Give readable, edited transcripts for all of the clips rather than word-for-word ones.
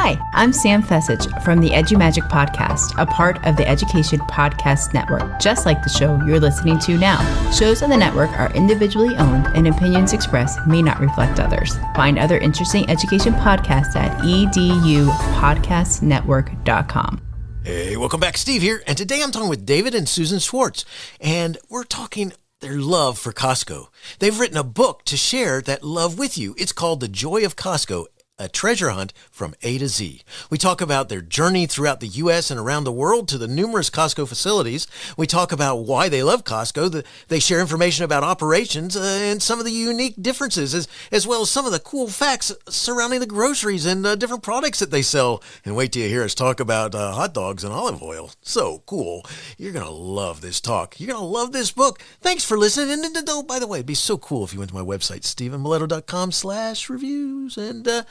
Hi, I'm Sam Fessich from the EduMagic Podcast, a part of the Education Podcast Network, just like the show you're listening to now. Shows on the network are individually owned and opinions expressed may not reflect others. Find other interesting education podcasts at edupodcastnetwork.com. Hey, welcome back. Steve here, and today I'm talking with David and Susan Schwartz, and we're talking their love for Costco. They've written a book to share that love with you. It's called The Joy of Costco, a treasure hunt from A to Z. We talk about their journey throughout the U.S. and around the world to the numerous Costco facilities. We talk about why they love Costco. They share information about operations and some of the unique differences, as well as some of the cool facts surrounding the groceries and different products that they sell. And wait till you hear us talk about hot dogs and olive oil. So cool. You're going to love this talk. You're going to love this book. Thanks for listening. And oh, by the way, it'd be so cool if you went to my website, stephenmiletto.com/reviews, and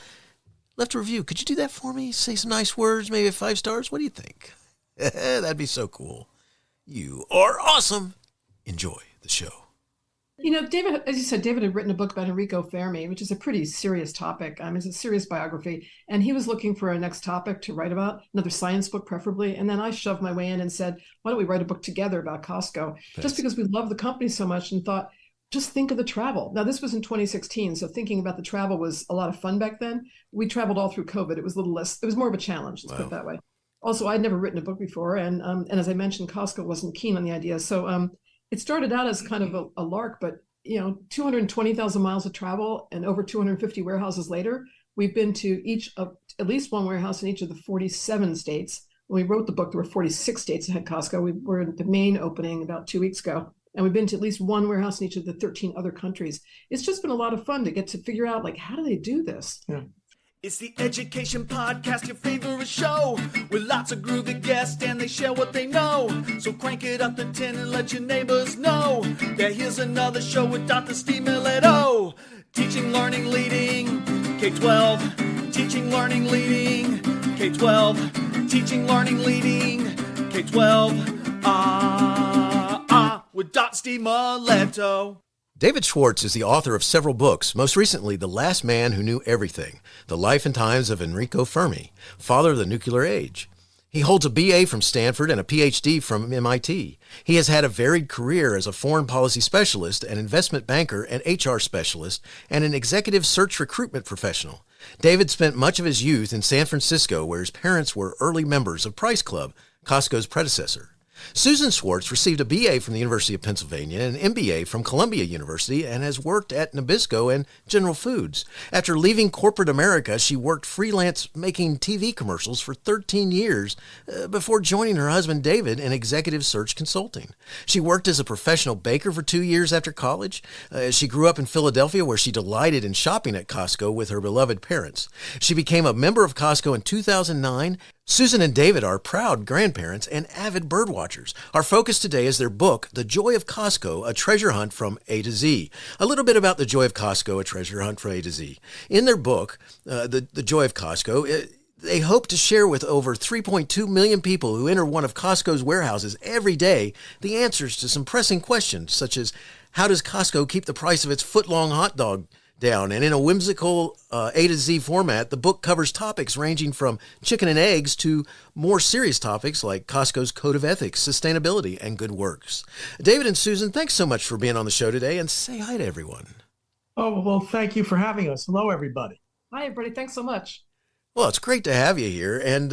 left a review. Could you do that for me? Say some nice words, maybe 5 stars? What do you think? That'd be so cool. You are awesome. Enjoy the show. You know, David, as you said, David had written a book about Enrico Fermi, which is a pretty serious topic. It's a serious biography. And he was looking for a next topic to write about, another science book preferably. And then I shoved my way in and said, why don't we write a book together about Costco? Thanks. Just because we love the company so much and thought, just think of the travel. Now, this was in 2016, so thinking about the travel was a lot of fun back then. We traveled all through COVID. It was a little less, it was more of a challenge, let's put it that way. Also, I'd never written a book before, and as I mentioned, Costco wasn't keen on the idea. So it started out as kind of a lark, but 220,000 miles of travel and over 250 warehouses later, we've been to at least one warehouse in each of the 47 states. When we wrote the book, there were 46 states that had Costco. We were at the Maine opening about 2 weeks ago. And we've been to at least one warehouse in each of the 13 other countries. It's just been a lot of fun to get to figure out, how do they do this? Yeah. It's the Education Podcast, your favorite show, with lots of groovy guests, and they share what they know. So crank it up to 10 and let your neighbors know that here's another show with Dr. Steve Miletto. Teaching, Learning, Leading K12. Teaching, Learning, Leading K12. Teaching, Learning, Leading K12. With Dr. Steve Miletto. David Schwartz is the author of several books, most recently The Last Man Who Knew Everything, The Life and Times of Enrico Fermi, Father of the Nuclear Age. He holds a BA from Stanford and a PhD from MIT. He has had a varied career as a foreign policy specialist, an investment banker, an HR specialist, and an executive search recruitment professional. David spent much of his youth in San Francisco, where his parents were early members of Price Club, Costco's predecessor. Susan Schwartz received a BA from the University of Pennsylvania and an MBA from Columbia University and has worked at Nabisco and General Foods. After leaving corporate America, she worked freelance making TV commercials for 13 years before joining her husband David in executive search consulting. She worked as a professional baker for 2 years after college. She grew up in Philadelphia, where she delighted in shopping at Costco with her beloved parents. She became a member of Costco in 2009. Susan and David are proud grandparents and avid birdwatchers. Our focus today is their book, The Joy of Costco, a treasure hunt from A to Z. A little bit about The Joy of Costco, a treasure hunt from A to Z. In their book, The Joy of Costco, they hope to share with over 3.2 million people who enter one of Costco's warehouses every day the answers to some pressing questions, such as, how does Costco keep the price of its foot-long hot dog down? And in a whimsical A to Z format, the book covers topics ranging from chicken and eggs to more serious topics like Costco's code of ethics, sustainability, and good works. David and Susan, thanks so much for being on the show today, and say hi to everyone. Oh, well, thank you for having us. Hello, everybody. Hi, everybody. Thanks so much. Well, it's great to have you here, and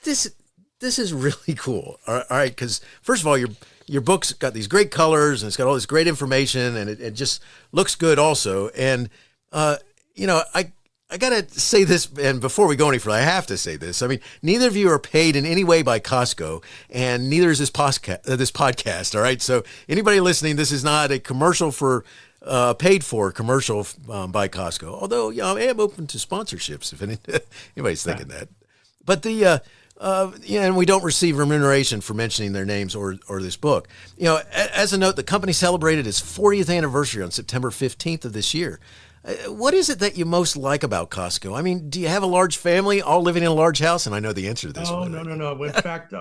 this is really cool. All right, because first of all, your book's got these great colors and it's got all this great information, and it just looks good also. And, I got to say this, and before we go any further, I have to say this. I mean, neither of you are paid in any way by Costco, and neither is this podcast, all right? So anybody listening, this is not a commercial for paid for commercial by Costco, although I am open to sponsorships if anybody's thinking that. But and we don't receive remuneration for mentioning their names or this book. As a note, the company celebrated its 40th anniversary on September 15th of this year. What is it that you most like about Costco? I mean, do you have a large family all living in a large house? And I know the answer to this. Oh, no. In fact,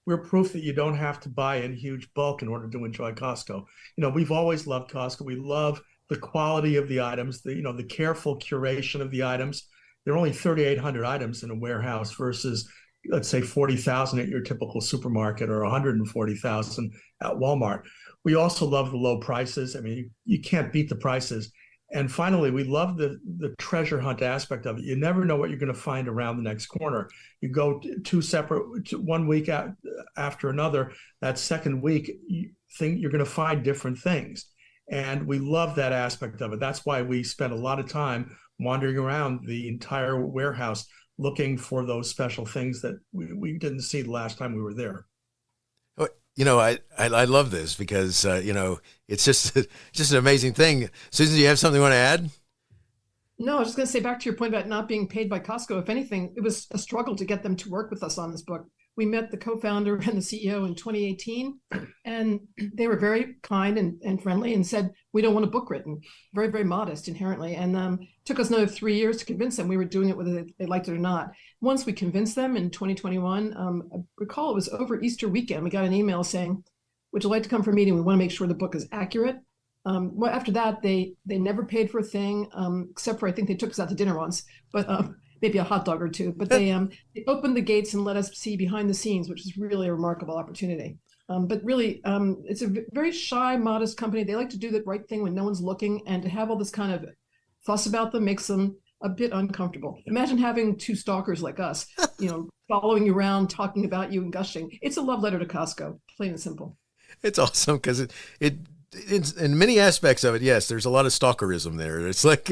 we're proof that you don't have to buy in huge bulk in order to enjoy Costco. We've always loved Costco. We love the quality of the items, the careful curation of the items. there are only 3,800 items in a warehouse versus, let's say, 40,000 at your typical supermarket or 140,000 at Walmart. We also love the low prices. I mean, you can't beat the prices. And finally, we love the treasure hunt aspect of it. You never know what you're going to find around the next corner. You go two separate, 1 week after another. That second week, you're going to find different things. And we love that aspect of it. That's why we spend a lot of time wandering around the entire warehouse looking for those special things that we didn't see the last time we were there. You know, I love this because, you know, it's just an amazing thing. Susan, do you have something you want to add? No, I was just going to say, back to your point about not being paid by Costco. If anything, it was a struggle to get them to work with us on this book. We met the co-founder and the CEO in 2018, and they were very kind and friendly and said, we don't want a book written. Very, very modest inherently. And took us another 3 years to convince them we were doing it whether they liked it or not. Once we convinced them in 2021, I recall it was over Easter weekend, we got an email saying, would you like to come for a meeting? We want to make sure the book is accurate. Well, after that, they never paid for a thing, except for, I think they took us out to dinner once, but maybe a hot dog or two. But they opened the gates and let us see behind the scenes, which is really a remarkable opportunity. But really, it's a very shy, modest company. They like to do the right thing when no one's looking, and to have all this kind of fuss about them makes them a bit uncomfortable. Imagine having two stalkers like us, you know, following you around, talking about you and gushing. It's a love letter to Costco, plain and simple. It's awesome because it's in many aspects of it. Yes, there's a lot of stalkerism there. It's like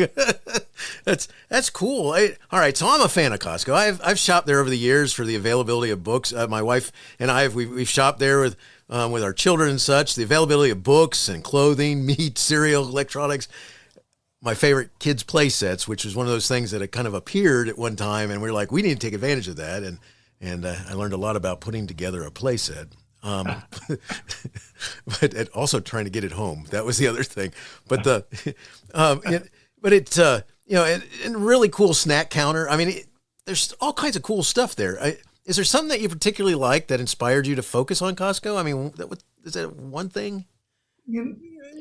that's cool. All right, so I'm a fan of Costco. I've shopped there over the years for the availability of books. My wife and we've shopped there with our children and such. The availability of books and clothing, meat, cereal, electronics. My favorite kids' play sets, which was one of those things that had kind of appeared at one time, and we were like, we need to take advantage of that. And I learned a lot about putting together a play set. But also trying to get it home. That was the other thing. But you know, and really cool snack counter. I mean, there's all kinds of cool stuff there. Is there something that you particularly liked that inspired you to focus on Costco? I mean, is that one thing?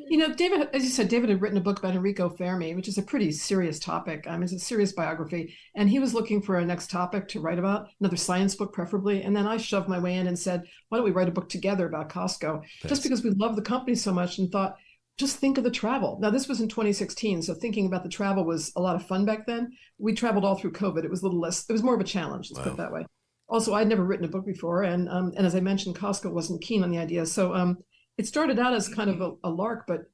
You know, David, as you said, David had written a book about Enrico Fermi, which is a pretty serious topic. It's a serious biography. And he was looking for a next topic to write about, another science book preferably. And then I shoved my way in and said, why don't we write a book together about Costco? Just because we love the company so much and thought, just think of the travel. Now, this was in 2016. So thinking about the travel was a lot of fun back then. We traveled all through COVID. It was a little less, it was more of a challenge, let's put it that way. Also, I'd never written a book before. And as I mentioned, Costco wasn't keen on the idea. So it started out as kind of a lark, but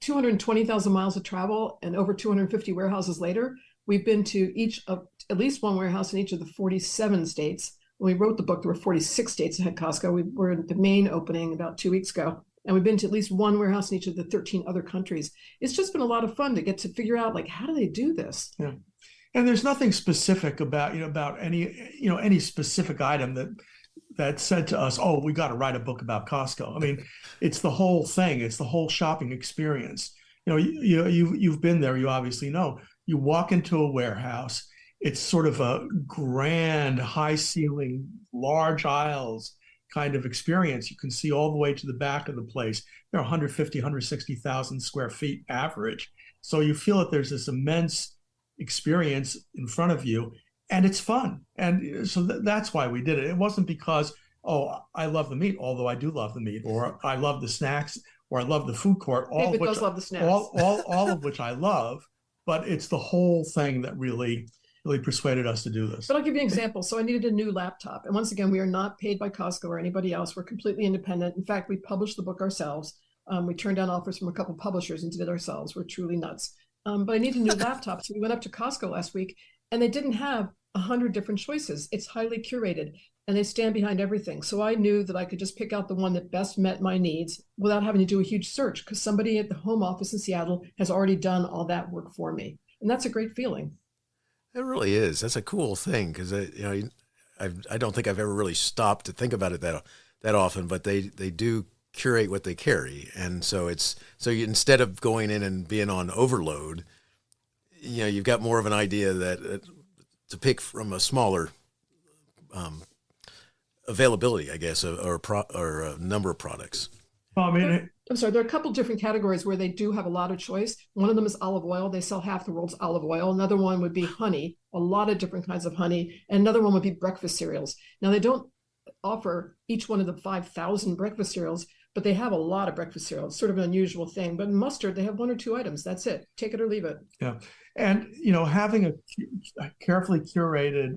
220,000 miles of travel and over 250 warehouses later, we've been to each of at least one warehouse in each of the 47 states. When we wrote the book, there were 46 states that had Costco. We were at the Maine opening about 2 weeks ago, and we've been to at least one warehouse in each of the 13 other countries. It's just been a lot of fun to get to figure out, like, how do they do this? Yeah. And there's nothing specific about any specific item that said to us, oh, we got to write a book about Costco. I mean, it's the whole thing. It's the whole shopping experience. You've been there. You obviously know. You walk into a warehouse. It's sort of a grand, high ceiling, large aisles kind of experience. You can see all the way to the back of the place. They're 150, 160,000 square feet average. So you feel that there's this immense experience in front of you. And it's fun. And so that's why we did it. It wasn't because, oh, I love the meat, although I do love the meat, or I love the snacks, or I love the food court. David does love the snacks. All of which I love, but it's the whole thing that really persuaded us to do this. But I'll give you an example. So I needed a new laptop. And once again, we are not paid by Costco or anybody else. We're completely independent. In fact, we published the book ourselves. We turned down offers from a couple of publishers and did it ourselves. We're truly nuts. But I needed a new laptop. So we went up to Costco last week, and they didn't have 100 different choices. It's highly curated, and they stand behind everything. So I knew that I could just pick out the one that best met my needs without having to do a huge search, because somebody at the home office in Seattle has already done all that work for me. And that's a great feeling. It really is. That's a cool thing, because I don't think I've ever really stopped to think about it that often, but they do curate what they carry. And so instead of going in and being on overload, you've got more of an idea that to pick from a smaller availability, I guess, or a number of products. Well, I mean, I'm sorry, there are a couple different categories where they do have a lot of choice. One of them is olive oil. They sell half the world's olive oil. Another one would be honey, a lot of different kinds of honey. And another one would be breakfast cereals. Now, they don't offer each one of the 5,000 breakfast cereals, but they have a lot of breakfast cereal. It's sort of an unusual thing. But in mustard, they have 1 or 2 items. That's it. Take it or leave it. Yeah. And, having a carefully curated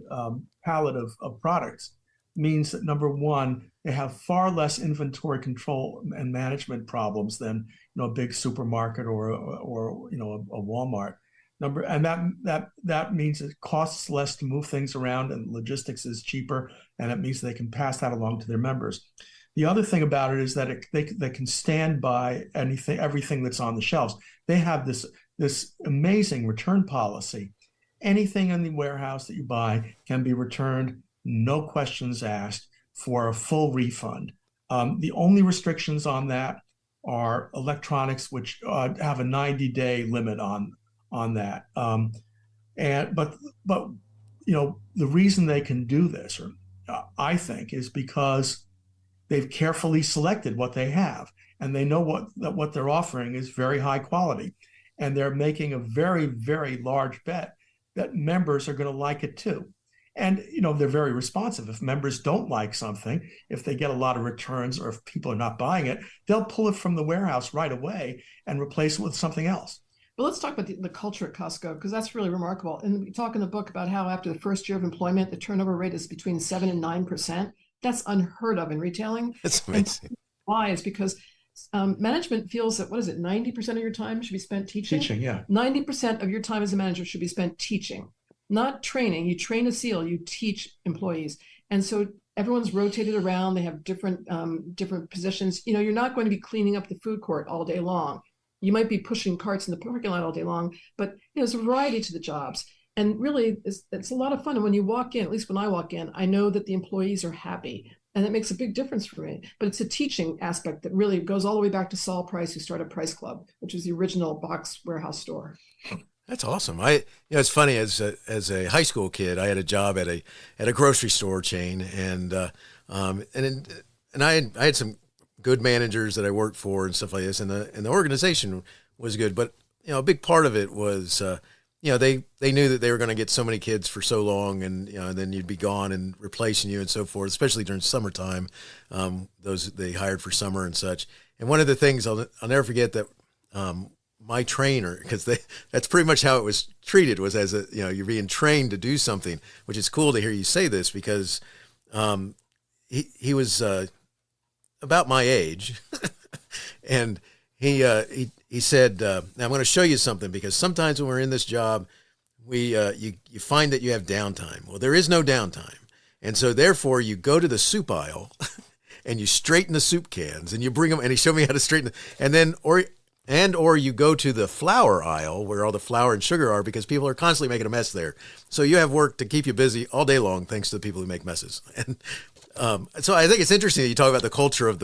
palette of products means that, number one, they have far less inventory control and management problems than a big supermarket or a Walmart. And that means it costs less to move things around, and logistics is cheaper, and it means they can pass that along to their members. The other thing about it is that they can stand by everything that's on the shelves. They have this amazing return policy. Anything in the warehouse that you buy can be returned, no questions asked, for a full refund. The only restrictions on that are electronics, which have a 90-day limit on that. But the reason they can do this, I think, is because they've carefully selected what they have, and they know what they're offering is very high quality, and they're making a very, very large bet that members are going to like it too. And, they're very responsive. If members don't like something, if they get a lot of returns, or if people are not buying it, they'll pull it from the warehouse right away and replace it with something else. But let's talk about the culture at Costco, because that's really remarkable. And we talk in the book about how after the first year of employment, the turnover rate is between 7 and 9%. That's unheard of in retailing. That's amazing. And why? Is because management feels that, 90% of your time should be spent teaching? Teaching, yeah. 90% of your time as a manager should be spent teaching. Not training. You train a SEAL, you teach employees. And so everyone's rotated around. They have different positions. You're not going to be cleaning up the food court all day long. You might be pushing carts in the parking lot all day long, but there's a variety to the jobs. And really, it's a lot of fun. And when you walk in, at least when I walk in, I know that the employees are happy. And that makes a big difference for me. But it's a teaching aspect that really goes all the way back to Saul Price, who started Price Club, which is the original box warehouse store. That's awesome. It's funny, as a high school kid, I had a job at a grocery store chain, and I had some good managers that I worked for and stuff like this, and the organization was good. But a big part of it was they knew that they were going to get so many kids for so long, and then you'd be gone and replacing you and so forth, especially during summertime. Those they hired for summer and such. And one of the things I'll never forget that. My trainer, because that's pretty much how it was treated, was as you're being trained to do something, which is cool to hear you say this, because he was about my age, and he said, "Now I'm going to show you something, because sometimes when we're in this job, you find that you have downtime. Well, there is no downtime, and so therefore you go to the soup aisle and you straighten the soup cans, and you bring them." And he showed me how to straighten them, and then or you go to the flour aisle where all the flour and sugar are, because people are constantly making a mess there. So you have work to keep you busy all day long, thanks to the people who make messes. And so I think it's interesting that you talk about the culture of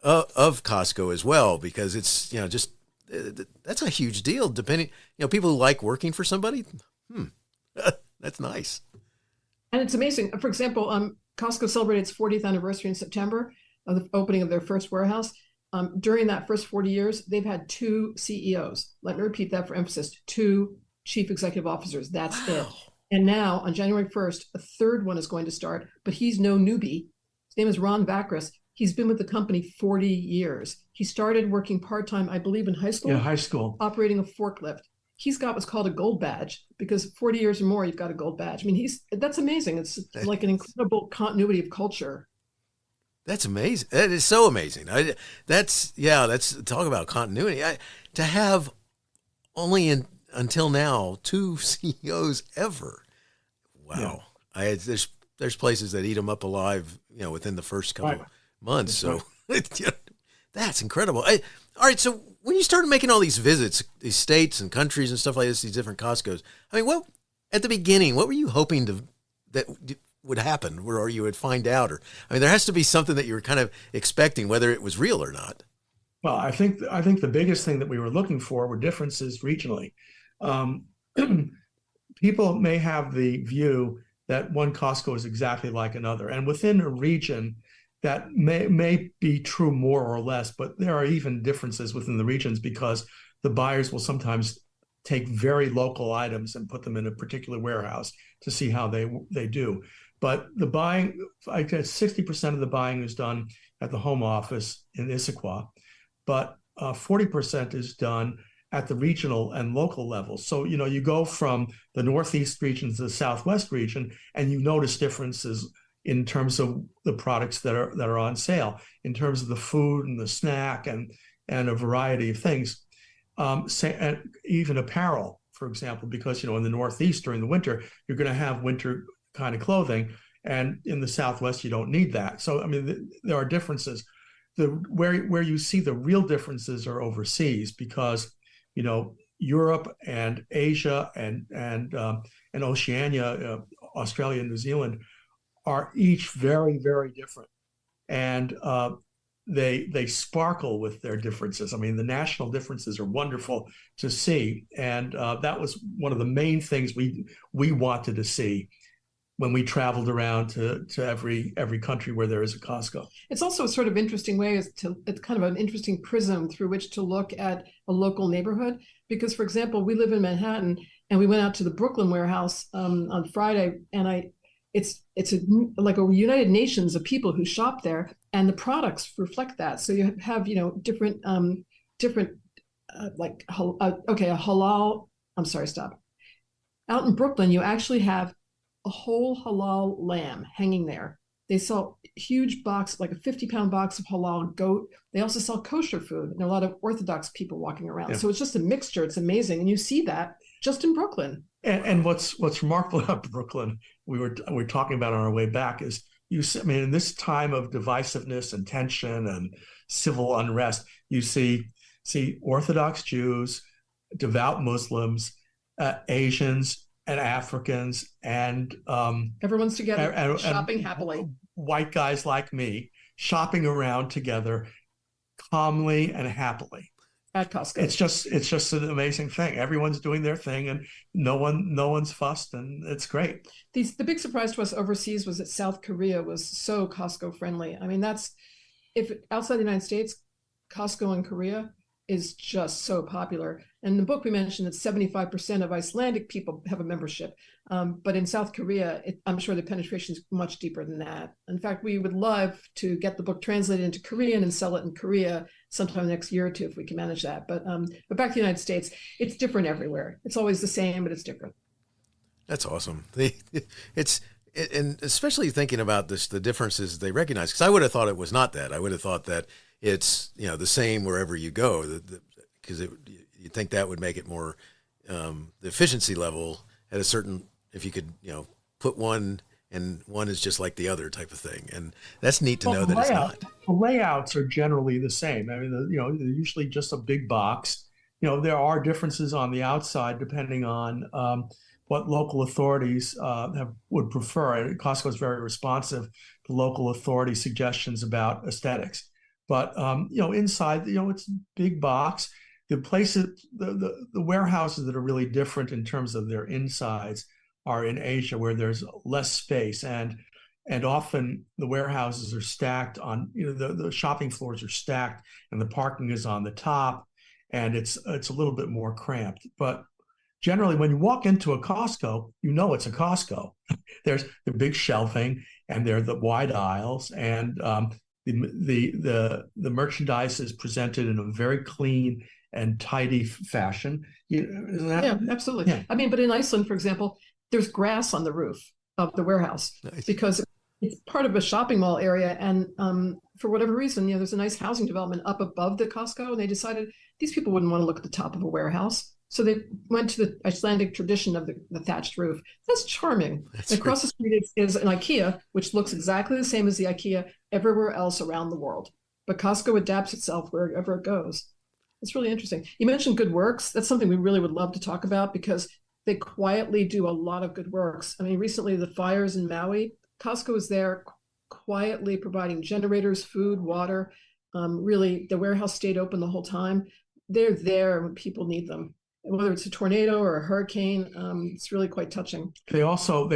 of Costco as well, because it's that's a huge deal. Depending, people who like working for somebody, that's nice. And it's amazing. For example, Costco celebrated its 40th anniversary in September of the opening of their first warehouse. During that first 40 years, they've had 2 CEOs. Let me repeat that for emphasis: 2 chief executive officers. That's it. And now on January 1st, a third one is going to start, but he's no newbie. His name is Ron Vacris. He's been with the company 40 years. He started working part-time, I believe, in high school. Yeah, high school. Operating a forklift. He's got what's called a gold badge, because 40 years or more, you've got a gold badge. I mean, that's amazing. It's like an incredible continuity of culture. That's amazing. That is so amazing. That's talk about continuity. To have only until now 2 CEOs ever. Wow. Yeah. There's places that eat them up alive, within the first couple months. So that's incredible. All right. So when you started making all these visits, these states and countries and stuff like this, these different Costcos, I mean, at the beginning, what were you hoping that would happen, or you would find out? Or, I mean, there has to be something that you were kind of expecting, whether it was real or not. Well, I think the biggest thing that we were looking for were differences regionally. People may have the view that one Costco is exactly like another, and within a region, that may be true more or less, but there are even differences within the regions because the buyers will sometimes take very local items and put them in a particular warehouse to see how they do. But the buying, I guess 60% of the buying is done at the home office in Issaquah, but 40% is done at the regional and local level. So, you go from the Northeast region to the Southwest region, and you notice differences in terms of the products that are on sale, in terms of the food and the snack and a variety of things. And even apparel, for example, because, in the Northeast during the winter, you're going to have winter kind of clothing. And in the Southwest, you don't need that. So, I mean, there are differences. Where you see the real differences are overseas because, Europe and Asia and Oceania, Australia and New Zealand are each very, very different. And they sparkle with their differences. I mean, the national differences are wonderful to see. And that was one of the main things we wanted to see when we traveled around to every country where there is a Costco. It's also a sort of interesting way it's kind of an interesting prism through which to look at a local neighborhood. Because, for example, we live in Manhattan and we went out to the Brooklyn warehouse on Friday, and it's like a United Nations of people who shop there, and the products reflect that. So you have different like a halal. I'm sorry, stop. Out in Brooklyn, you actually have a whole halal lamb hanging there. They sell huge box, like a 50-pound box of halal goat. They also sell kosher food, and there are a lot of Orthodox people walking around. Yeah. So it's just a mixture. It's amazing, and you see that just in Brooklyn. And what's remarkable about Brooklyn, we were talking about on our way back, is in this time of divisiveness and tension and civil unrest, you see Orthodox Jews, devout Muslims, Asians, and Africans, and everyone's together and shopping happily. White guys like me shopping around together, calmly and happily at Costco. It's just an amazing thing. Everyone's doing their thing, and no one's fussed, and it's great. The big surprise to us overseas was that South Korea was so Costco friendly. I mean, if outside the United States, Costco in Korea is just so popular. And in the book, we mentioned that 75% of Icelandic people have a membership. But in South Korea, I'm sure the penetration is much deeper than that. In fact, we would love to get the book translated into Korean and sell it in Korea sometime next year or two if we can manage that. But back to the United States, it's different everywhere. It's always the same, but it's different. That's awesome. And especially thinking about the differences they recognize, because I would have thought it was not that. I would have thought that it's the same wherever you go, because you think that would make it more the efficiency level at a certain, if you could put one and one is just like the other type of thing, and that's neat to know that it's not. The layouts are generally the same. I mean, they're usually just a big box. There are differences on the outside depending on what local authorities would prefer. Costco is very responsive to local authority suggestions about aesthetics. But inside, it's a big box. The places, the warehouses that are really different in terms of their insides are in Asia, where there's less space, and often the warehouses are stacked on. The shopping floors are stacked, and the parking is on the top, and it's a little bit more cramped. But generally, when you walk into a Costco, it's a Costco. There's the big shelving, and there are the wide aisles, and the merchandise is presented in a very clean and tidy fashion. Yeah, absolutely. Yeah. I mean, but in Iceland, for example, there's grass on the roof of the warehouse. Nice. Because it's part of a shopping mall area. And for whatever reason, there's a nice housing development up above the Costco. And they decided these people wouldn't want to look at the top of a warehouse. So they went to the Icelandic tradition of the thatched roof. That's charming. Across the street is an IKEA, which looks exactly the same as the IKEA everywhere else around the world. But Costco adapts itself wherever it goes. It's really interesting. You mentioned good works. That's something we really would love to talk about because they quietly do a lot of good works. I mean, recently the fires in Maui, Costco is there quietly providing generators, food, water. Really, the warehouse stayed open the whole time. They're there when people need them. whether it's a tornado or a hurricane. It's really quite touching. They also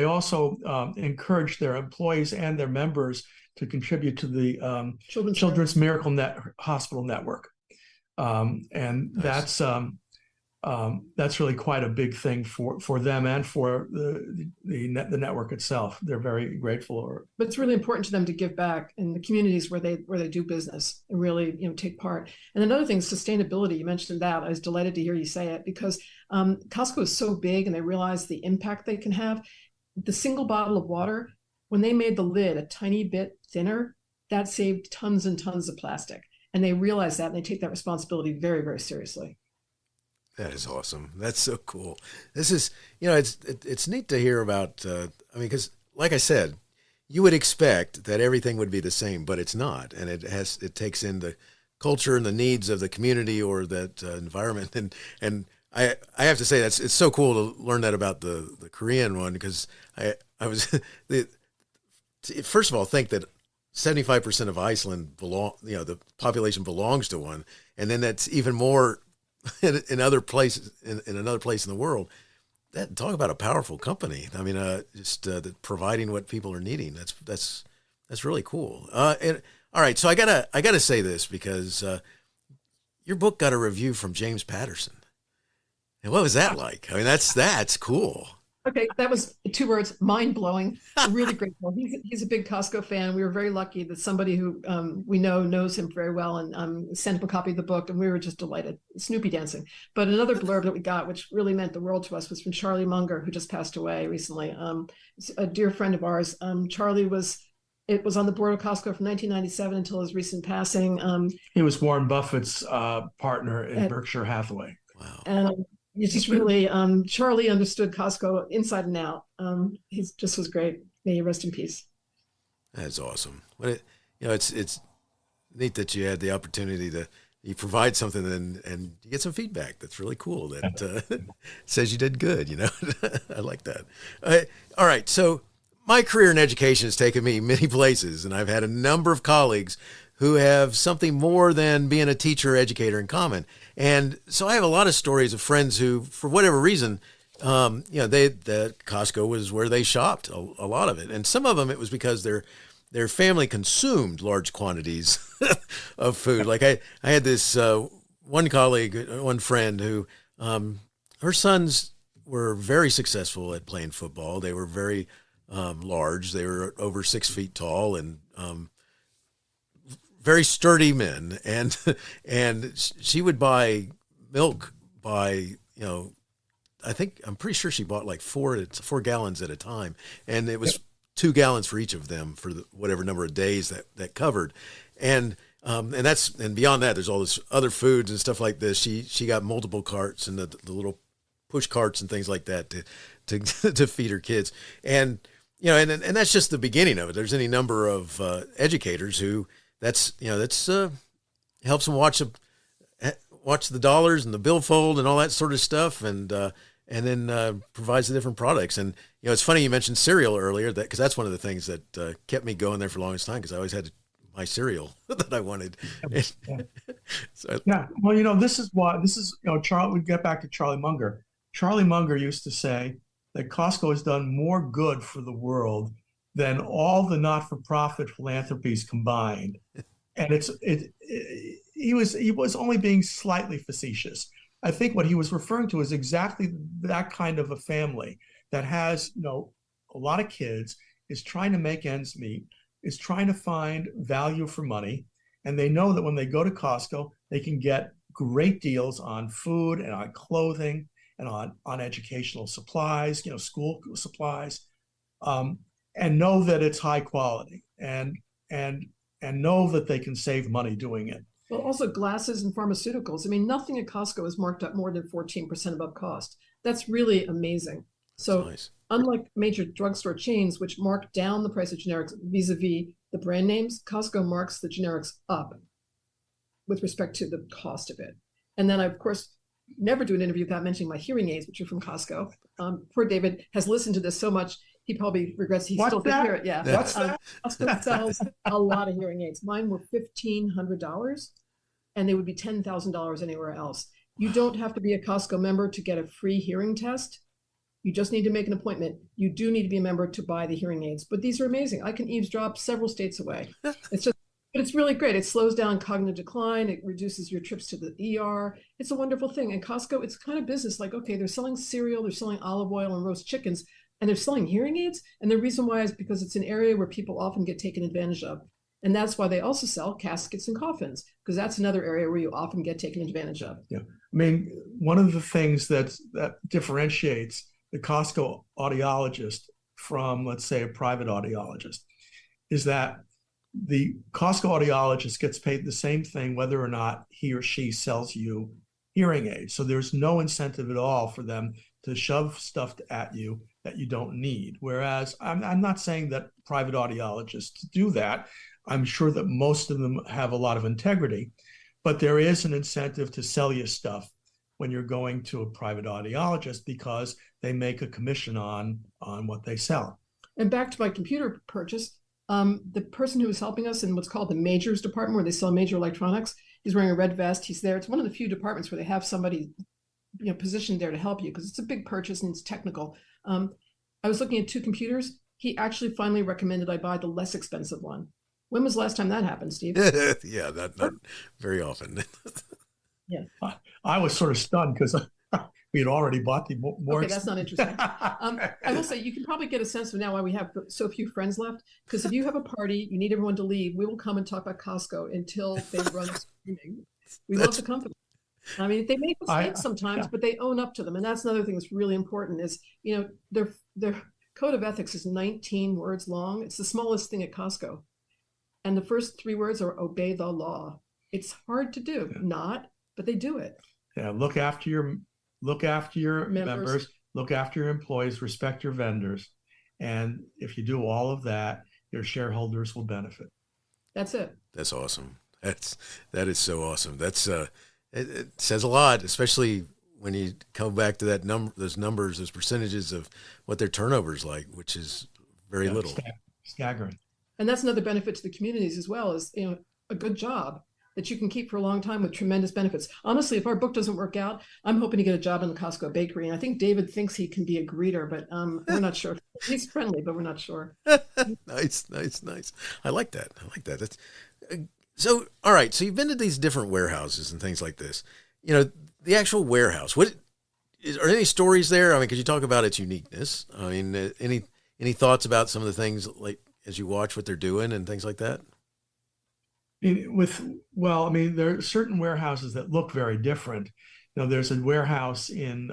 encourage their employees and their members to contribute to the Children's Miracle Hospital Network, and nice. That's really quite a big thing for them and for the network itself. They're very grateful. But it's really important to them to give back in the communities where they do business and really take part. And another thing is sustainability. You mentioned that. I was delighted to hear you say it, because Costco is so big and they realize the impact they can have. The single bottle of water, when they made the lid a tiny bit thinner, that saved tons and tons of plastic. And they realize that, and they take that responsibility very, very seriously. That is awesome. That's so cool. This is, it's neat to hear about, because like I said, you would expect that everything would be the same, but it's not. And it takes in the culture and the needs of the community or that environment. And I have to say it's so cool to learn that about the Korean one, because I was, first of all, think that 75% of Iceland the population belongs to one. And then that's even more in other places, in another place in the world. That, talk about a powerful company. I mean, providing what people are needing. That's really cool. And all right, so I gotta say this, because your book got a review from James Patterson. And what was that like? I mean, that's cool. Okay, that was 2 words: mind blowing. Really grateful. He's a big Costco fan. We were very lucky that somebody who we know knows him very well and sent him a copy of the book, and we were just delighted. Snoopy dancing. But another blurb that we got, which really meant the world to us, was from Charlie Munger, who just passed away recently. A dear friend of ours. Charlie was on the board of Costco from 1997 until his recent passing. He was Warren Buffett's partner in Berkshire Hathaway. Wow. And it's just really, Charlie understood Costco inside and out. He just was great. May you rest in peace. That's awesome. But it's neat that you had the opportunity you provide something and you get some feedback. That's really cool. That says you did good. I like that. All right. So my career in education has taken me many places, and I've had a number of colleagues who have something more than being a teacher or educator in common. And so I have a lot of stories of friends who, for whatever reason, the Costco was where they shopped, a lot of it. And some of them, it was because their family consumed large quantities of food. Like I had this one colleague, one friend who, her sons were very successful at playing football. They were very large. They were over 6 feet tall and very sturdy men, and she would buy milk by, I'm pretty sure she bought like 4 gallons at a time, and it was 2 gallons for each of them for whatever number of days that covered, and beyond that, there's all this other foods and stuff like this. She got multiple carts and the little push carts and things like that to feed her kids, and that's just the beginning of it. There's any number of educators who. That's helps them watch the dollars and the billfold and all that sort of stuff, and then provides the different products. And it's funny you mentioned cereal earlier, because that's one of the things that kept me going there for the longest time, because I always had my cereal that I wanted. So, yeah, well, this is Charlie. We get back to Charlie Munger. Charlie Munger used to say that Costco has done more good for the world than all the not-for-profit philanthropies combined. And he was only being slightly facetious. I think what he was referring to is exactly that kind of a family that has, a lot of kids, is trying to make ends meet, is trying to find value for money. And they know that when they go to Costco, they can get great deals on food and on clothing and on educational supplies, school supplies. And know that it's high quality, and know that they can save money doing it. Well, also glasses and pharmaceuticals. I mean, nothing at Costco is marked up more than 14% above cost. That's really amazing. So nice. Unlike major drugstore chains, which mark down the price of generics vis-a-vis the brand names, Costco marks the generics up with respect to the cost of it. And then I, of course, never do an interview without mentioning my hearing aids, which are from Costco. Poor David has listened to this so much. He probably regrets he still didn't hear it. Yeah. What's that? Costco sells a lot of hearing aids. Mine were $1,500, and they would be $10,000 anywhere else. You don't have to be a Costco member to get a free hearing test. You just need to make an appointment. You do need to be a member to buy the hearing aids, but these are amazing. I can eavesdrop several states away. But it's really great. It slows down cognitive decline. It reduces your trips to the ER. It's a wonderful thing. And Costco, it's kind of business like, okay, they're selling cereal, they're selling olive oil and roast chickens, and they're selling hearing aids. And the reason why is because it's an area where people often get taken advantage of. And that's why they also sell caskets and coffins, because that's another area where you often get taken advantage of. Yeah. I mean, one of the things that differentiates the Costco audiologist from, let's say, a private audiologist is that the Costco audiologist gets paid the same thing whether or not he or she sells you hearing aids. So there's no incentive at all for them to shove stuff at you that you don't need. Whereas I'm not saying that private audiologists do that. I'm sure that most of them have a lot of integrity, but there is an incentive to sell you stuff when you're going to a private audiologist because they make a commission on what they sell. And back to my computer purchase, the person who was helping us in what's called the majors department, where they sell major electronics, he's wearing a red vest. He's there. It's one of the few departments where they have somebody, positioned there to help you because it's a big purchase and it's technical. I was looking at 2 computers. He actually finally recommended I buy the less expensive one. When was the last time that happened, Steve? Yeah, not very often. Yeah, I was sort of stunned because we had already bought the more. Okay, that's not interesting. I will say you can probably get a sense of now why we have so few friends left. Because if you have a party, you need everyone to leave. We will come and talk about Costco until they run screaming. We love the company. I mean, they make mistakes sometimes, but they own up to them, and that's another thing that's really important. Is their code of ethics is 19 words long. It's the smallest thing at Costco, and the first 3 words are "obey the law." It's hard to do, but they do it. Yeah, look after your members, look after your employees, respect your vendors. And if you do all of that, your shareholders will benefit. That's it. That's awesome. That is so awesome. That's it says a lot, especially when you come back to that those numbers, those percentages of what their turnover is like, which is very little. Staggering. And that's another benefit to the communities as well, is a good job that you can keep for a long time with tremendous benefits. Honestly, if our book doesn't work out, I'm hoping to get a job in the Costco bakery. And I think David thinks he can be a greeter, but we're not sure. He's friendly, but we're not sure. Nice. I like that. That's so. All right. So you've been to these different warehouses and things like this. The actual warehouse. Are there any stories there? I mean, could you talk about its uniqueness? I mean, any thoughts about some of the things like as you watch what they're doing and things like that? There are certain warehouses that look very different. There's a warehouse in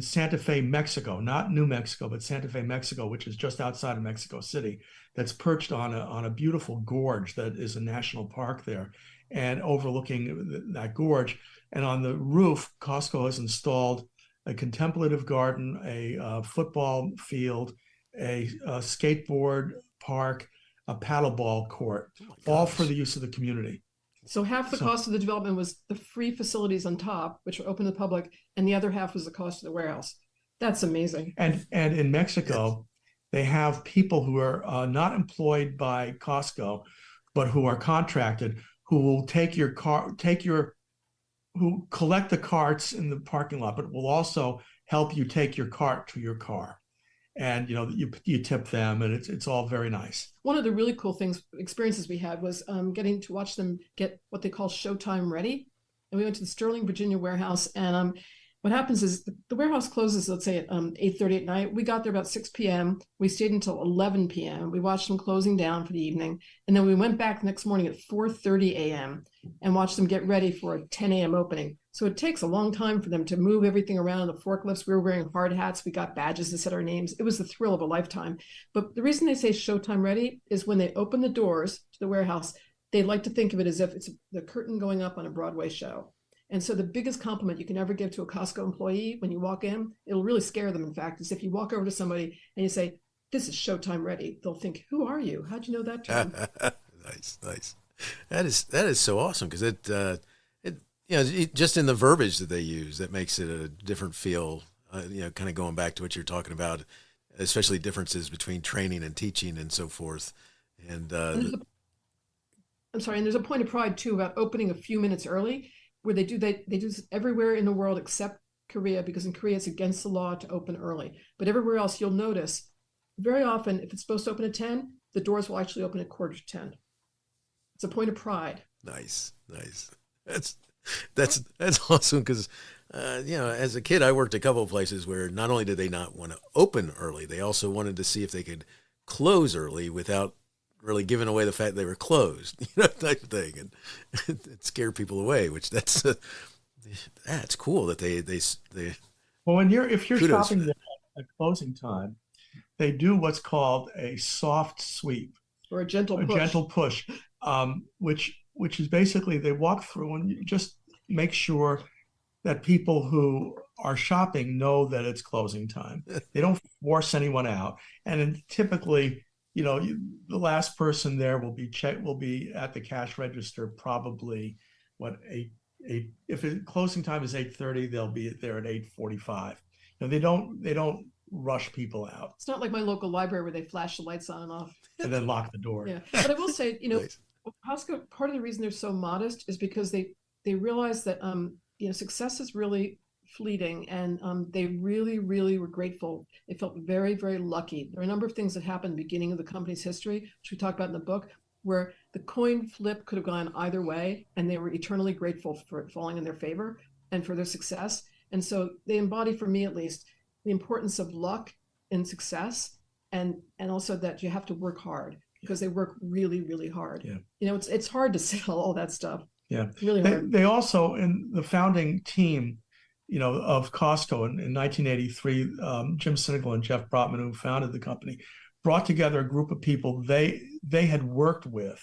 Santa Fe, Mexico, not New Mexico, but Santa Fe, Mexico, which is just outside of Mexico City, that's perched on a beautiful gorge that is a national park there, and overlooking that gorge. And on the roof, Costco has installed a contemplative garden, a football field, a skateboard park, a paddleball court, all for the use of the community. So half the cost of the development was the free facilities on top, which are open to the public, and the other half was the cost of the warehouse. That's amazing. And in Mexico, they have people who are not employed by Costco, but who are contracted, who will who collect the carts in the parking lot, but will also help you take your cart to your car. And you tip them, and it's all very nice. One of the really cool experiences we had was getting to watch them get what they call showtime ready. And we went to the Sterling, Virginia warehouse, and what happens is the warehouse closes, let's say at 8:30 at night. We got there about 6 p.m. We stayed until 11 p.m. We watched them closing down for the evening, and then we went back the next morning at 4:30 a.m. and watched them get ready for a 10 a.m. opening. So it takes a long time for them to move everything around the forklifts. We were wearing hard hats. We got badges that said our names. It was the thrill of a lifetime. But the reason they say showtime ready is when they open the doors to the warehouse, they like to think of it as if it's the curtain going up on a Broadway show. And so the biggest compliment you can ever give to a Costco employee when you walk in, it'll really scare them, in fact, is if you walk over to somebody and you say, "This is showtime ready," they'll think, "Who are you? How'd you know that term?" Nice. That is so awesome, because it just in the verbiage that they use, that makes it a different feel, kind of going back to what you're talking about, especially differences between training and teaching and so forth. And I'm sorry, and there's a point of pride too about opening a few minutes early. where they do this everywhere in the world except Korea, because in Korea it's against the law to open early. But everywhere else, you'll notice very often, if it's supposed to open at 10, the doors will actually open at 9:45. It's a point of pride. Nice. That's awesome, because as a kid, I worked a couple of places where not only did they not want to open early, they also wanted to see if they could close early without really giving away the fact they were closed, type of thing, and it scared people away. Which that's cool that they. Well, if you're shopping there at closing time, they do what's called a soft sweep or a gentle push, which is basically they walk through and you just make sure that people who are shopping know that it's closing time. They don't force anyone out, and then typically, the last person there will be at the cash register probably if closing time is 8:30, they'll be there at 8:45. They don't rush people out. It's not like my local library where they flash the lights on and off and then lock the door. Yeah, but I will say, Nice. Costco, part of the reason they're so modest is because they realize that success is really fleeting, and they really, really were grateful. They felt very, very lucky. There are a number of things that happened at the beginning of the company's history, which we talk about in the book, where the coin flip could have gone either way, and they were eternally grateful for it falling in their favor and for their success. And so they embody, for me at least, the importance of luck and success, and also that you have to work hard, because they work really, really hard. Yeah. It's hard to sell all that stuff. Yeah, really hard. They also, in the founding team, of Costco in 1983, Jim Sinegal and Jeff Brotman, who founded the company, brought together a group of people they had worked with,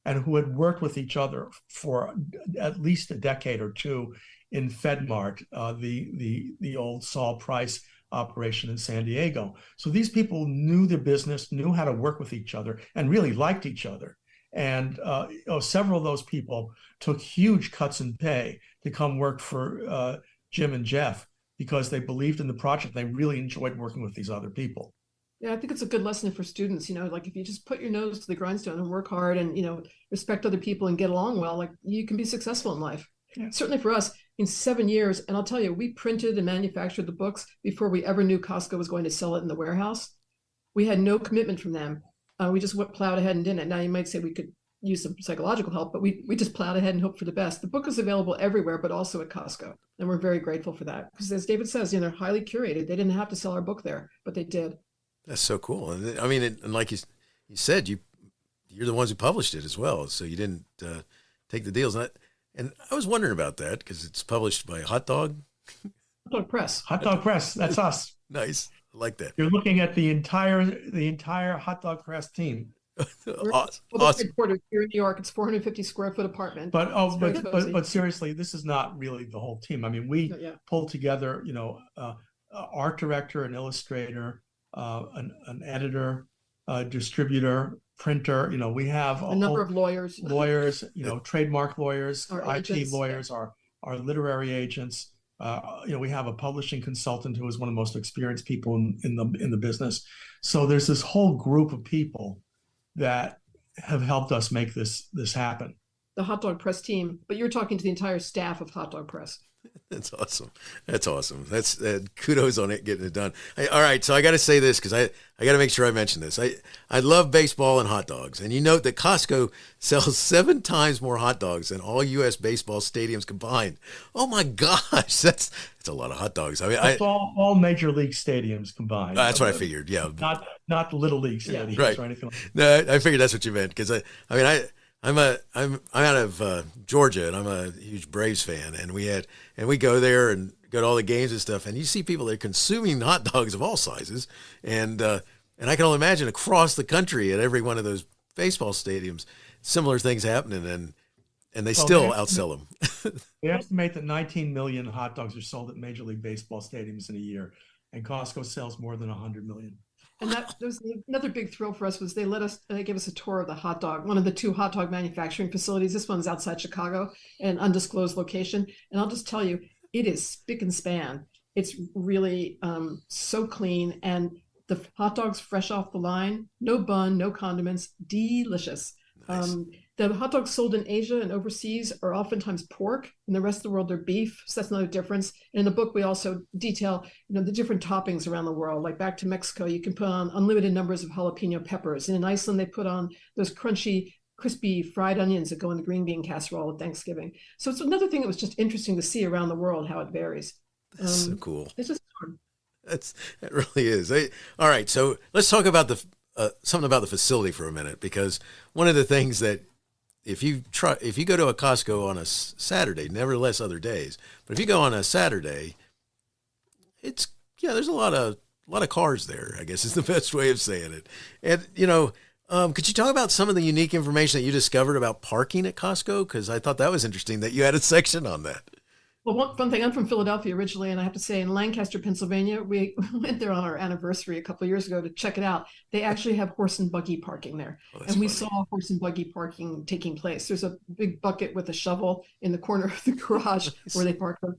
and who had worked with each other for at least a decade or two in FedMart, the old Saul Price operation in San Diego. So these people knew their business, knew how to work with each other, and really liked each other. And several of those people took huge cuts in pay to come work for Jim and Jeff, because they believed in the project. They really enjoyed working with these other people. Yeah, I think it's a good lesson for students. Like if you just put your nose to the grindstone and work hard and, respect other people and get along well, like you can be successful in life. Yeah. Certainly for us, in 7 years, and I'll tell you, we printed and manufactured the books before we ever knew Costco was going to sell it in the warehouse. We had no commitment from them. We just plowed ahead and did it. Now you might say we could use some psychological help, but we just plowed ahead and hoped for the best. The book is available everywhere, but also at Costco. And we're very grateful for that. Because as David says, they're highly curated. They didn't have to sell our book there, but they did. That's so cool. And I mean, and like you said, you're the ones who published it as well. So you didn't take the deals. And I was wondering about that, because it's published by Hot Dog. Hot Dog Press. Hot Dog Press. That's us. Nice. I like that. You're looking at the entire Hot Dog Press team. Awesome. Headquarters here in New York. It's 450 square foot apartment. But seriously, this is not really the whole team. I mean, we pulled together, art director, an illustrator, an editor, distributor, printer. We have a number of lawyers, trademark lawyers, our IT agents, lawyers, our literary agents. We have a publishing consultant who is one of the most experienced people in the business. So there's this whole group of people that have helped us make this happen. The Hot Dog Press team, but you're talking to the entire staff of Hot Dog Press. That's awesome. That's kudos on it, getting it done. All right, so I got to say this, because I got to make sure I mention this. I love baseball and hot dogs, and you note that Costco sells 7 times more hot dogs than all U.S. baseball stadiums combined. Oh my gosh, that's a lot of hot dogs. I mean, that's all major league stadiums combined. That's what I figured. Yeah, not the little league stadiums, right. Or anything like that. No, I figured that's what you meant, because I'm out of Georgia, and I'm a huge Braves fan, and we go there and go to all the games and stuff, and you see people that are consuming hot dogs of all sizes, and I can only imagine across the country at every one of those baseball stadiums, similar things happening, and they still outsell them. They estimate that 19 million hot dogs are sold at Major League Baseball stadiums in a year, and Costco sells more than 100 million. And that was another big thrill for us. Was they gave us a tour of the hot dog, one of the 2 hot dog manufacturing facilities. This one's outside Chicago, an undisclosed location. And I'll just tell you, it is spick and span. It's really so clean, and the hot dogs fresh off the line, no bun, no condiments, delicious. Nice. The hot dogs sold in Asia and overseas are oftentimes pork. In the rest of the world, they're beef. So that's another difference. And in the book, we also detail, the different toppings around the world. Like back to Mexico, you can put on unlimited numbers of jalapeno peppers. And in Iceland, they put on those crunchy, crispy fried onions that go in the green bean casserole at Thanksgiving. So it's another thing that was just interesting to see around the world, how it varies. That's so cool. It's just fun. It really is. All right. So let's talk about something about the facility for a minute, because one of the things that if you go to a Costco on a Saturday, nevertheless other days, but if you go on a Saturday, there's a lot of cars there, I guess is the best way of saying it. And, could you talk about some of the unique information that you discovered about parking at Costco? Because I thought that was interesting that you had a section on that. Well, one thing, I'm from Philadelphia originally, and I have to say in Lancaster, Pennsylvania, we went there on our anniversary a couple of years ago to check it out. They actually have horse and buggy parking there. And we saw horse and buggy parking taking place. There's a big bucket with a shovel in the corner of the garage where they park them.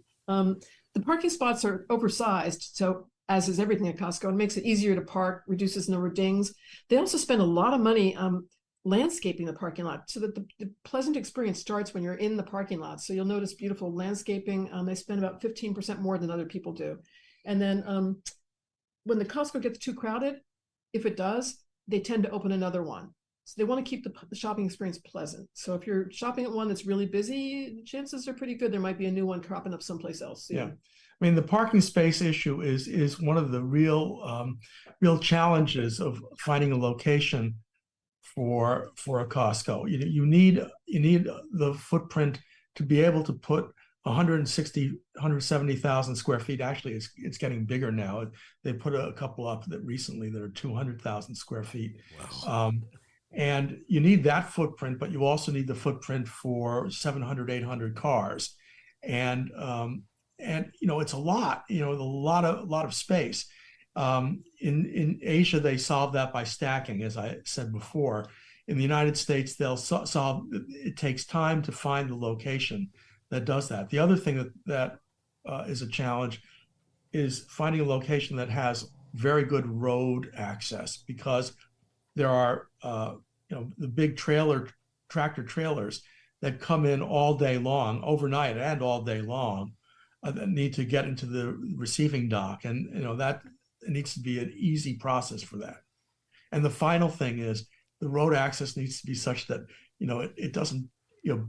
The parking spots are oversized, so as is everything at Costco, it makes it easier to park, reduces the number of dings. They also spend a lot of money landscaping the parking lot so that the pleasant experience starts when you're in the parking lot. So you'll notice beautiful landscaping. They spend about 15% more than other people do. And then when the Costco gets too crowded, if it does, they tend to open another one. So they want to keep the shopping experience pleasant. So if you're shopping at one that's really busy, chances are pretty good there might be a new one cropping up someplace else. Yeah. I mean, the parking space issue is one of the real challenges of finding a location for a Costco. You need the footprint to be able to put 170,000 square feet. Actually, it's getting bigger now. They put a couple up that recently that are 200,000 square feet. Wow. And you need that footprint, but you also need the footprint for 700, 800 cars. And it's a lot, a lot of space. In Asia, they solve that by stacking, as I said before. In the United States, they'll solve. It takes time to find the location that does that. The other thing that is a challenge is finding a location that has very good road access, because there are the big tractor trailers that come in all day long, overnight and all day long, that need to get into the receiving dock, and that. It needs to be an easy process for that. And the final thing is the road access needs to be such that, it doesn't,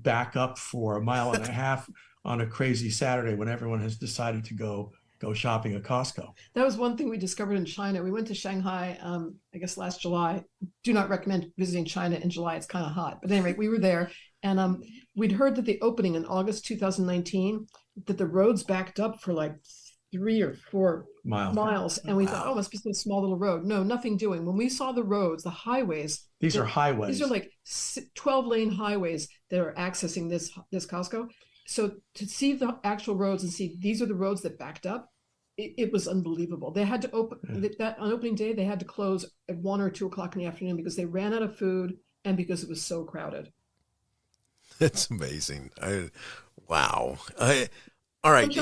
back up for a mile and a half on a crazy Saturday when everyone has decided to go shopping at Costco. That was one thing we discovered in China. We went to Shanghai, I guess last July. Do not recommend visiting China in July. It's kind of hot. But anyway, we were there, and we'd heard that the opening in August 2019, that the roads backed up for like 3 or 4 miles. And we thought, oh, it must be some small little road. No, nothing doing. When we saw the roads, the highways. These are highways. These are like 12-lane highways that are accessing this Costco. So to see the actual roads and see these are the roads that backed up, it was unbelievable. They had to open that on opening day. They had to close at 1 or 2 o'clock in the afternoon because they ran out of food and because it was so crowded. That's amazing. Wow. All right.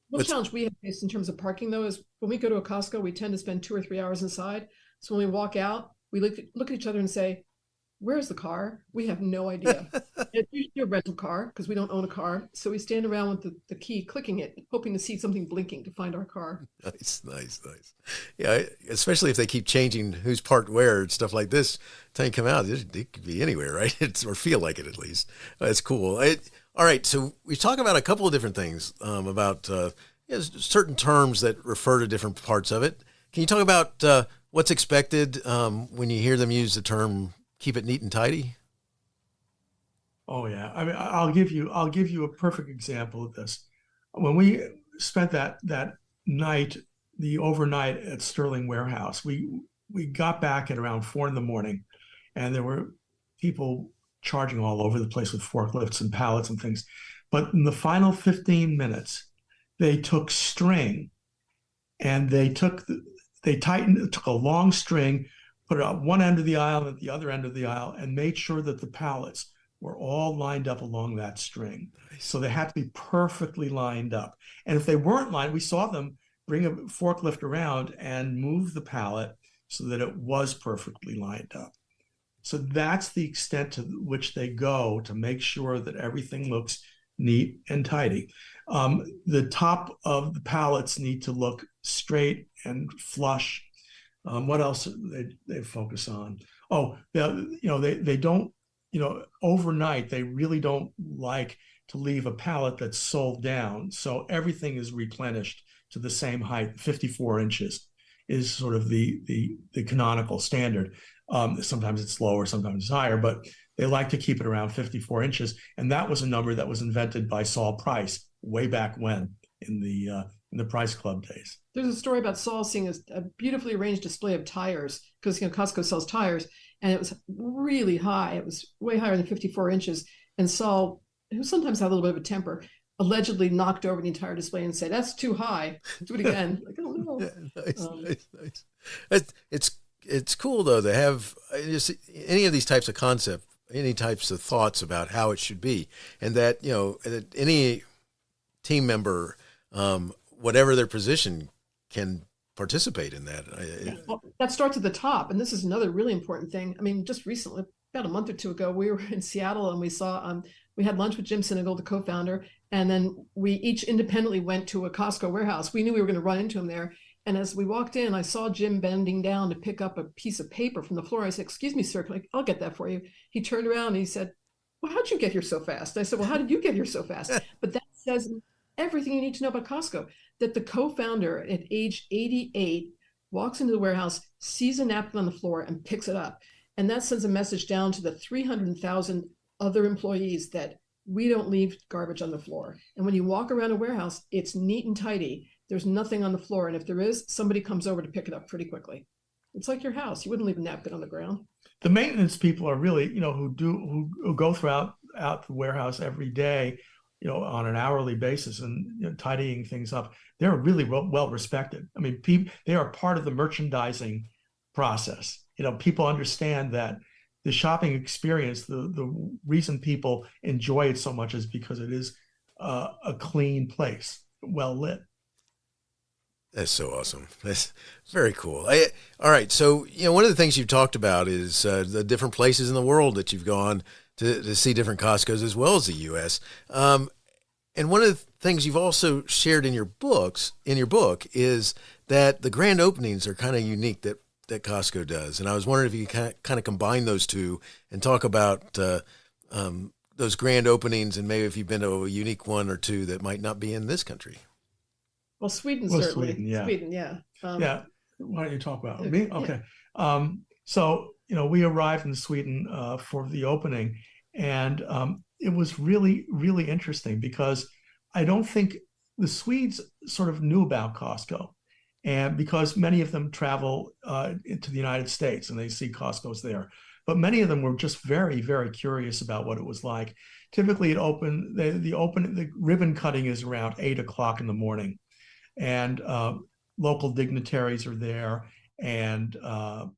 One challenge we have faced in terms of parking, though, is when we go to a Costco, we tend to spend 2 or 3 hours inside. So when we walk out, we look at each other and say, where's the car? We have no idea. It's usually a rental car because we don't own a car. So we stand around with the key, clicking it, hoping to see something blinking to find our car. Nice. Yeah, especially if they keep changing who's parked where and stuff like this. Time you come out, it could be anywhere, right? Or feel like it at least. That's cool. All right, so we talk about a couple of different things about certain terms that refer to different parts of it. Can you talk about what's expected when you hear them use the term "keep it neat and tidy"? Oh yeah, I mean, I'll give you a perfect example of this. When we spent that night, the overnight at Sterling Warehouse, we got back at around 4 a.m, and there were people charging all over the place with forklifts and pallets and things. But in the final 15 minutes, they took string and they took a long string, put it on one end of the aisle and at the other end of the aisle, and made sure that the pallets were all lined up along that string. Nice. So they had to be perfectly lined up. And if they weren't lined, we saw them bring a forklift around and move the pallet so that it was perfectly lined up. So that's the extent to which they go to make sure that everything looks neat and tidy. The top of the pallets need to look straight and flush. What else they focus on? Oh, they don't, overnight, they really don't like to leave a pallet that's sold down. So everything is replenished to the same height. 54 inches is sort of the canonical standard. Sometimes it's lower, sometimes it's higher, but they like to keep it around 54 inches. And that was a number that was invented by Saul Price way back when in the Price Club days. There's a story about Saul seeing a beautifully arranged display of tires, because Costco sells tires, and it was really high. It was way higher than 54 inches. And Saul, who sometimes had a little bit of a temper, allegedly knocked over the entire display and said, "That's too high. Do it again." Like, oh no. Yeah, nice. It's cool though to have just any of these types of concepts, any types of thoughts about how it should be, and that that any team member, whatever their position, can participate in that. Well, that starts at the top, and this is another really important thing. I mean, just recently, about a month or two ago, we were in Seattle and we saw we had lunch with Jim Sinegal, the co-founder, and then we each independently went to a Costco warehouse. We knew we were going to run into him there. And as we walked in, I saw Jim bending down to pick up a piece of paper from the floor. I said, "Excuse me, sir, I'll get that for you." He turned around and he said, "Well, how'd you get here so fast?" I said, "Well, how did you get here so fast?" But that says everything you need to know about Costco, that the co-founder at age 88 walks into the warehouse, sees a napkin on the floor and picks it up. And that sends a message down to the 300,000 other employees that we don't leave garbage on the floor. And when you walk around a warehouse, it's neat and tidy. There's nothing on the floor. And if there is, somebody comes over to pick it up pretty quickly. It's like your house. You wouldn't leave a napkin on the ground. The maintenance people are really, who go throughout the warehouse every day, on an hourly basis and tidying things up. They're really well respected. I mean, they are part of the merchandising process. People understand that the shopping experience, the reason people enjoy it so much is because it is a clean place, well lit. That's so awesome. That's very cool. All right. So, one of the things you've talked about is the different places in the world that you've gone to see different Costcos as well as the U.S. And one of the things you've also shared in your book is that the grand openings are kind of unique that Costco does. And I was wondering if you could kind of combine those two and talk about those grand openings, and maybe if you've been to a unique one or two that might not be in this country. Well, certainly. Sweden, yeah. Yeah. Why don't you talk about it? Me? Okay. So, we arrived in Sweden for the opening, and it was really, really interesting because I don't think the Swedes sort of knew about Costco, and because many of them travel into the United States and they see Costco's there. But many of them were just very, very curious about what it was like. Typically, the ribbon cutting is around 8:00 in the morning, and local dignitaries are there, and the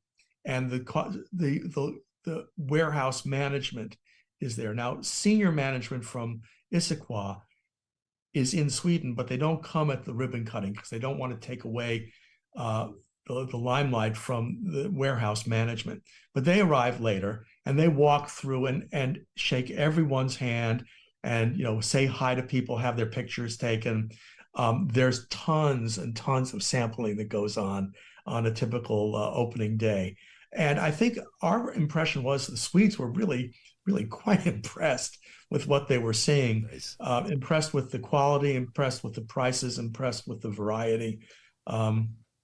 warehouse management is there. Now, senior management from Issaquah is in Sweden, but they don't come at the ribbon cutting because they don't want to take away the limelight from the warehouse management. But they arrive later and they walk through and shake everyone's hand and say hi to people, have their pictures taken. There's tons and tons of sampling that goes on a typical opening day. And I think our impression was the Swedes were really, really quite impressed with what they were seeing. Nice. Impressed with the quality, impressed with the prices, impressed with the variety.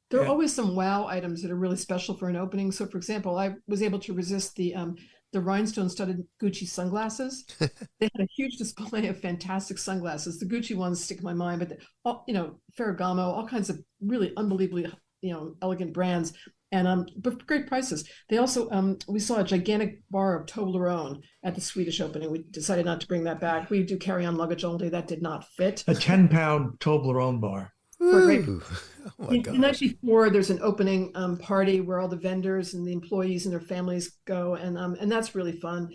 There are always some wow items that are really special for an opening. So, for example, I was able to resist the rhinestone-studded Gucci sunglasses. They had a huge display of fantastic sunglasses. The Gucci ones stick in my mind, but Ferragamo, all kinds of really unbelievably elegant brands, and but great prices. They also we saw a gigantic bar of Toblerone at the Swedish opening. We decided not to bring that back. We do carry-on luggage only. That did not fit. A 10-pound Toblerone bar. Oh my the night before, there's an opening party where all the vendors and the employees and their families go, and that's really fun.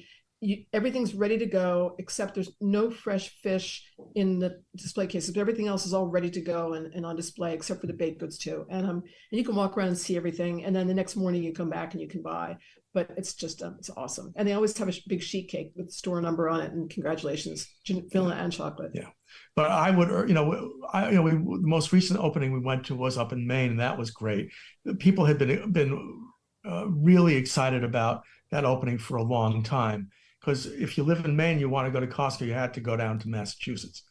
everything's ready to go, except there's no fresh fish in the display cases, but everything else is all ready to go and on display, except for the baked goods too. And you can walk around and see everything. And then the next morning you come back and you can buy, but it's just, it's awesome. And they always have a big sheet cake with the store number on it. And congratulations, vanilla and chocolate. Yeah. But I would, the most recent opening we went to was up in Maine, and that was great. People had been really excited about that opening for a long time. Because if you live in Maine, you want to go to Costco, you had to go down to Massachusetts,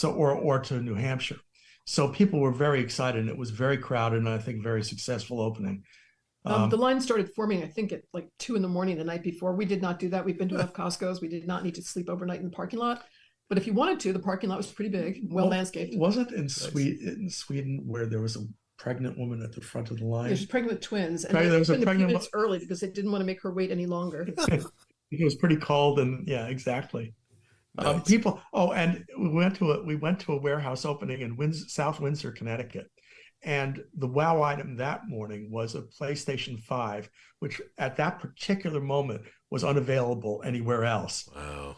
or to New Hampshire. So people were very excited, and it was very crowded, and I think very successful opening. The line started forming, I think, at like 2 a.m. the night before. We did not do that. We've been to enough Costco's. We did not need to sleep overnight in the parking lot. But if you wanted to, the parking lot was pretty big, well landscaped. Wasn't in Sweden where there was a pregnant woman at the front of the line? Yeah, she's pregnant with twins. And there was a pregnant minutes early because they didn't want to make her wait any longer. It was pretty cold, and yeah, exactly. Nice. And we went to a warehouse opening in South Windsor, Connecticut, and the wow item that morning was a PlayStation 5, which at that particular moment was unavailable anywhere else. Wow.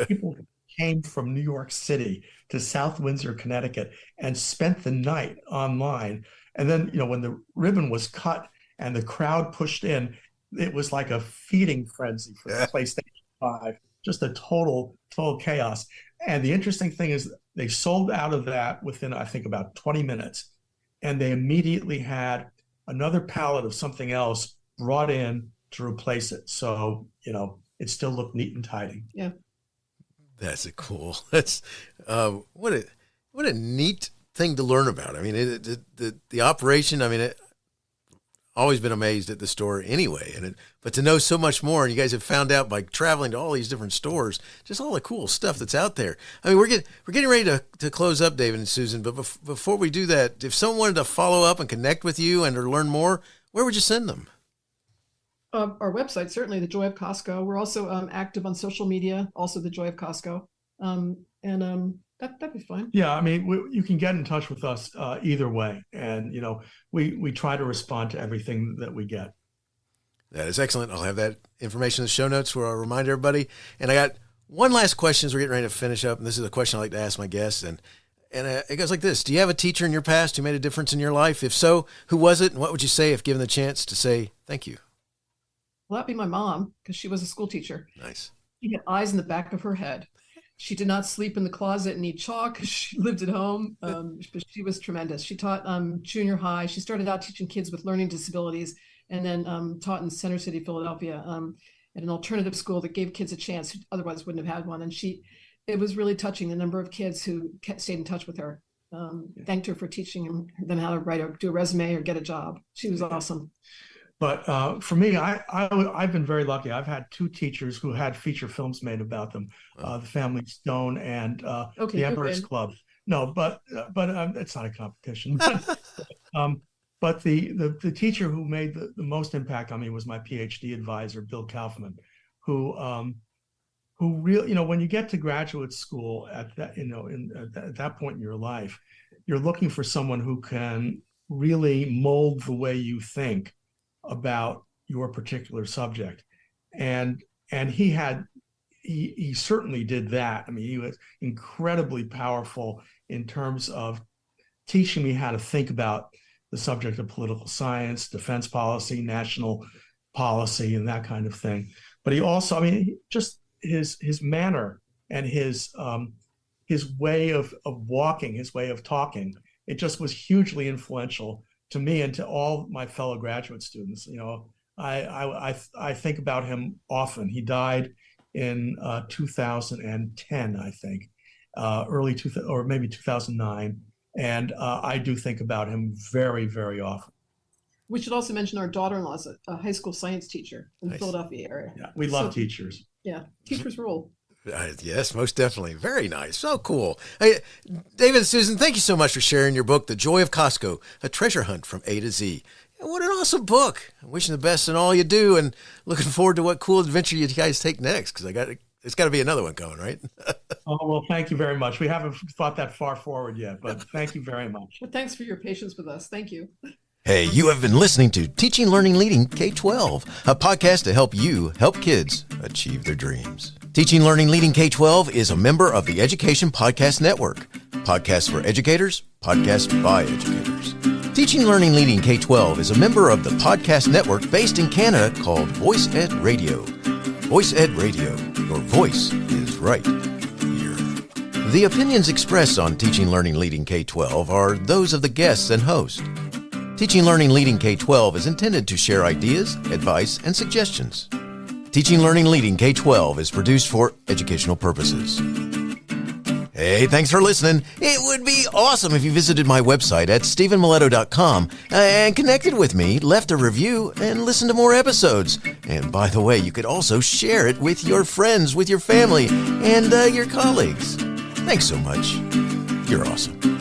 People came from New York City to South Windsor, Connecticut, and spent the night online. And then, when the ribbon was cut and the crowd pushed in, it was like a feeding frenzy for the PlayStation 5, just a total chaos. And the interesting thing is they sold out of that within, I think, about 20 minutes. And they immediately had another pallet of something else brought in to replace it. So, it still looked neat and tidy. Yeah. That's that's what a neat thing to learn about. I mean, the operation, always been amazed at the store anyway, but to know so much more, and you guys have found out by traveling to all these different stores, just all the cool stuff that's out there. I mean, we're getting ready to close up, David and Susan, but before we do that, if someone wanted to follow up and connect with you and or learn more, where would you send them? Our website, certainly, the Joy of Costco. We're also active on social media, also the Joy of Costco. That'd be fine. Yeah, you can get in touch with us either way, and we try to respond to everything that we get. That is excellent. I'll have that information in the show notes where I'll remind everybody. And I got one last question as we're getting ready to finish up, and this is a question I like to ask my guests, and it goes like this: do you have a teacher in your past who made a difference in your life? If so, who was it, and what would you say if given the chance to say thank you? Well, that'd be my mom, because she was a school teacher. Nice. She had eyes in the back of her head. She did not sleep in the closet and eat chalk. She lived at home, but she was tremendous. She taught junior high. She started out teaching kids with learning disabilities, and then taught in Center City, Philadelphia, at an alternative school that gave kids a chance who otherwise wouldn't have had one. And it was really touching, the number of kids who stayed in touch with her. Thanked her for teaching them how to do a resume or get a job. She was awesome. But for me, I've been very lucky. I've had 2 teachers who had feature films made about them, The Family Stone and The Emperor's Club. No, but it's not a competition. But the teacher who made the most impact on me was my PhD advisor, Bill Kaufman, who really, when you get to graduate school at that, at that point in your life, you're looking for someone who can really mold the way you think about your particular subject. And he certainly did that. He was incredibly powerful in terms of teaching me how to think about the subject of political science, defense policy, national policy, and that kind of thing. But he also, just his manner and his way of walking, his way of talking, it just was hugely influential to me and to all my fellow graduate students. I think about him often. He died in 2010, I think, early 2000 or maybe 2009, and I do think about him very, very often. We should also mention our daughter-in-law's a high school science teacher in the Philadelphia area. Yeah, we love teachers. Yeah, teachers rule. Yes, most definitely. Very nice. So cool. Hey, David and Susan, thank you so much for sharing your book, The Joy of Costco, A Treasure Hunt from A to Z. What an awesome book. I'm wishing the best in all you do and looking forward to what cool adventure you guys take next, because it's got to be another one coming, right? Oh, well, thank you very much. We haven't thought that far forward yet, but thank you very much. Well, thanks for your patience with us. Thank you. Hey, you have been listening to Teaching Learning Leading K12, a podcast to help you help kids achieve their dreams. Teaching Learning Leading K12 is a member of the Education Podcast Network. Podcasts for educators, podcasts by educators. Teaching Learning Leading K12 is a member of the podcast network based in Canada called Voice Ed Radio. Voice Ed Radio, your voice is right here. The opinions expressed on Teaching Learning Leading K12 are those of the guests and host. Teaching Learning Leading K12 is intended to share ideas, advice, and suggestions. Teaching Learning Leading K12 is produced for educational purposes. Hey, thanks for listening. It would be awesome if you visited my website at stephenmiletto.com and connected with me, left a review, and listened to more episodes. And by the way, you could also share it with your friends, with your family, and your colleagues. Thanks so much. You're awesome.